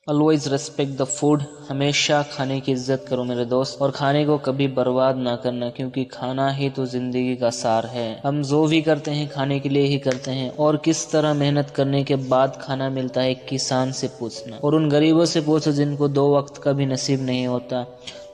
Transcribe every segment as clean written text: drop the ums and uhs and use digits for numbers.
Always respect the food. हमेशा खाने की इज्जत करो मेरे दोस्त, और खाने को कभी बर्बाद ना करना, क्योंकि खाना ही तो जिंदगी का सार है। हम जो भी करते हैं खाने के लिए ही करते हैं, और किस तरह मेहनत करने के बाद खाना मिलता है किसान से पूछना, और उन गरीबों से पूछो जिनको 2 वक्त का भी नसीब नहीं होता।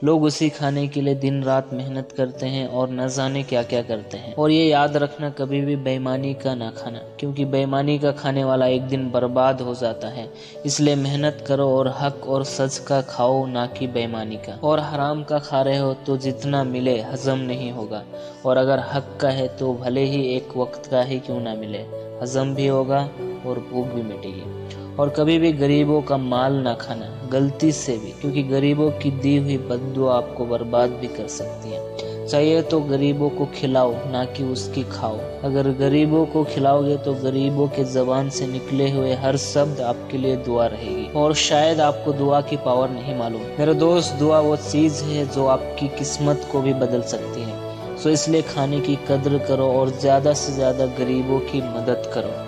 लोग उसी खाने के लिए दिन रात मेहनत करते हैं और न जाने क्या क्या करते हैं। और ये याद रखना, कभी भी बेईमानी का ना खाना, क्योंकि बेईमानी का खाने वाला एक दिन बर्बाद हो जाता है। इसलिए मेहनत करो और हक और सच का खाओ, ना कि बेईमानी का। और हराम का खा रहे हो तो जितना मिले हजम नहीं होगा, और अगर हक का है तो भले ही एक वक्त का ही क्यों ना मिले, हजम भी होगा और भूख भी मिटेगी। और कभी भी गरीबों का माल ना खाना, गलती से भी, क्योंकि गरीबों की दी हुई बद्दुआ आपको बर्बाद भी कर सकती है। चाहिए तो गरीबों को खिलाओ, ना कि उसकी खाओ। अगर गरीबों को खिलाओगे तो गरीबों के जबान से निकले हुए हर शब्द आपके लिए दुआ रहेगी। और शायद आपको दुआ की पावर नहीं मालूम मेरे दोस्त, दुआ वो चीज है जो आपकी किस्मत को भी बदल सकती है। सो इसलिए खाने की कद्र करो और ज्यादा से ज्यादा गरीबों की मदद करो,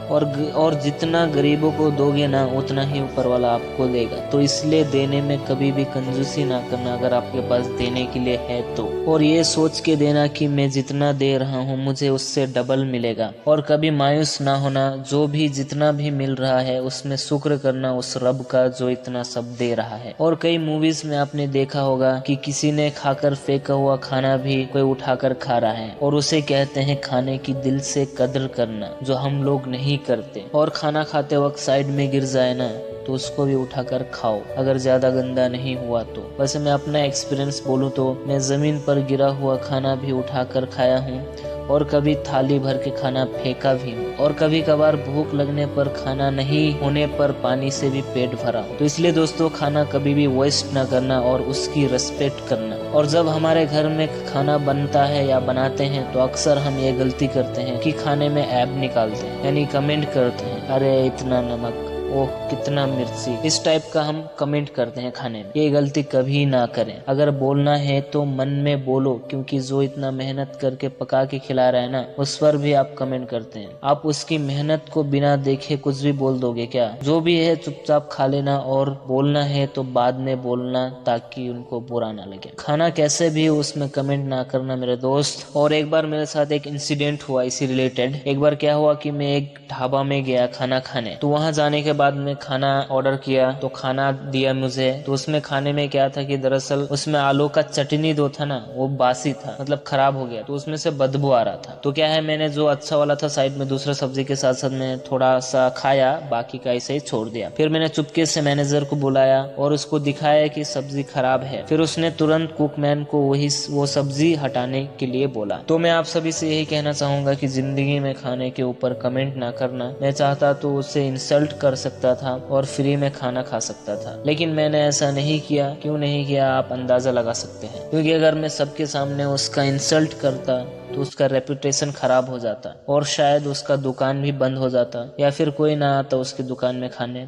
और जितना गरीबों को दोगे ना उतना ही ऊपर वाला आपको देगा। तो इसलिए देने में कभी भी कंजूसी ना करना, अगर आपके पास देने के लिए है तो। और ये सोच के देना कि मैं जितना दे रहा हूँ मुझे उससे डबल मिलेगा। और कभी मायूस ना होना, जो भी जितना भी मिल रहा है उसमें शुक्र करना उस रब का जो इतना सब दे रहा है। और कई मूवीज में आपने देखा होगा कि किसी ने खाकर फेंका हुआ खाना भी कोई उठाकर खा रहा है, और उसे कहते हैं खाने की दिल से कद्र करना, जो हम लोग नहीं करते। और खाना खाते वक्त साइड में गिर जाए ना तो उसको भी उठाकर खाओ, अगर ज्यादा गंदा नहीं हुआ तो। वैसे मैं अपना एक्सपीरियंस बोलूं तो मैं जमीन पर गिरा हुआ खाना भी उठाकर खाया हूँ, और कभी थाली भर के खाना फेंका भी हूँ, और कभी कभार भूख लगने पर खाना नहीं होने पर पानी से भी पेट भरा हूँ। तो इसलिए दोस्तों, खाना कभी भी वेस्ट ना करना और उसकी रिस्पेक्ट करना। और जब हमारे घर में खाना बनता है या बनाते हैं तो अक्सर हम ये गलती करते हैं कि खाने में ऐब निकालते हैं, यानी कमेंट करते हैं, अरे इतना नमक, ओह कितना मिर्ची, इस टाइप का हम कमेंट करते हैं खाने में। ये गलती कभी ना करें। अगर बोलना है तो मन में बोलो, क्योंकि जो इतना मेहनत करके पका के खिला रहा है ना, उस पर भी आप कमेंट करते हैं। आप उसकी मेहनत को बिना देखे कुछ भी बोल दोगे क्या? जो भी है चुपचाप खा लेना, और बोलना है तो बाद में बोलना, ताकि उनको बुरा ना लगे। खाना कैसे भी उसमें कमेंट ना करना मेरे दोस्त। और एक बार मेरे साथ एक इंसिडेंट हुआ इसी रिलेटेड। एक बार क्या हुआ कि मैं एक ढाबा में गया खाना खाने, तो वहां जाने के बाद में खाना ऑर्डर किया, तो खाना दिया मुझे। तो उसमें खाने में क्या था कि दरअसल उसमें आलू का चटनी जो था ना वो बासी था, मतलब खराब हो गया, तो उसमें से बदबू आ रहा था। तो क्या है, मैंने जो अच्छा वाला था साइड में दूसरा सब्जी के साथ साथ में थोड़ा सा खाया, बाकी का ऐसे ही छोड़ दिया। फिर मैंने चुपके से मैनेजर को बुलाया और उसको दिखाया कि सब्जी खराब है। फिर उसने तुरंत कुकमैन को वो सब्जी हटाने के लिए बोला। तो मैं आप सभी से यही कहना चाहूंगा कि जिंदगी में खाने के ऊपर कमेंट ना करना। मैं चाहता तो उसे इंसल्ट कर सकता था और फ्री में खाना खा सकता था, लेकिन मैंने ऐसा नहीं किया। क्यों नहीं किया आप अंदाजा लगा सकते हैं, क्योंकि अगर मैं सबके सामने उसका इंसल्ट करता तो उसका रेपुटेशन खराब हो जाता, और शायद उसका दुकान भी बंद हो जाता, या फिर कोई ना आता उसकी दुकान में खाने,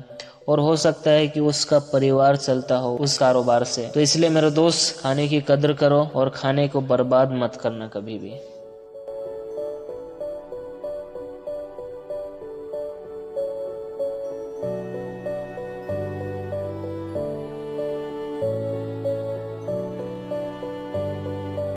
और हो सकता है कि उसका परिवार चलता हो उस कारोबार से। तो इसलिए मेरे दोस्त, खाने की कद्र करो और खाने को बर्बाद मत करना कभी भी।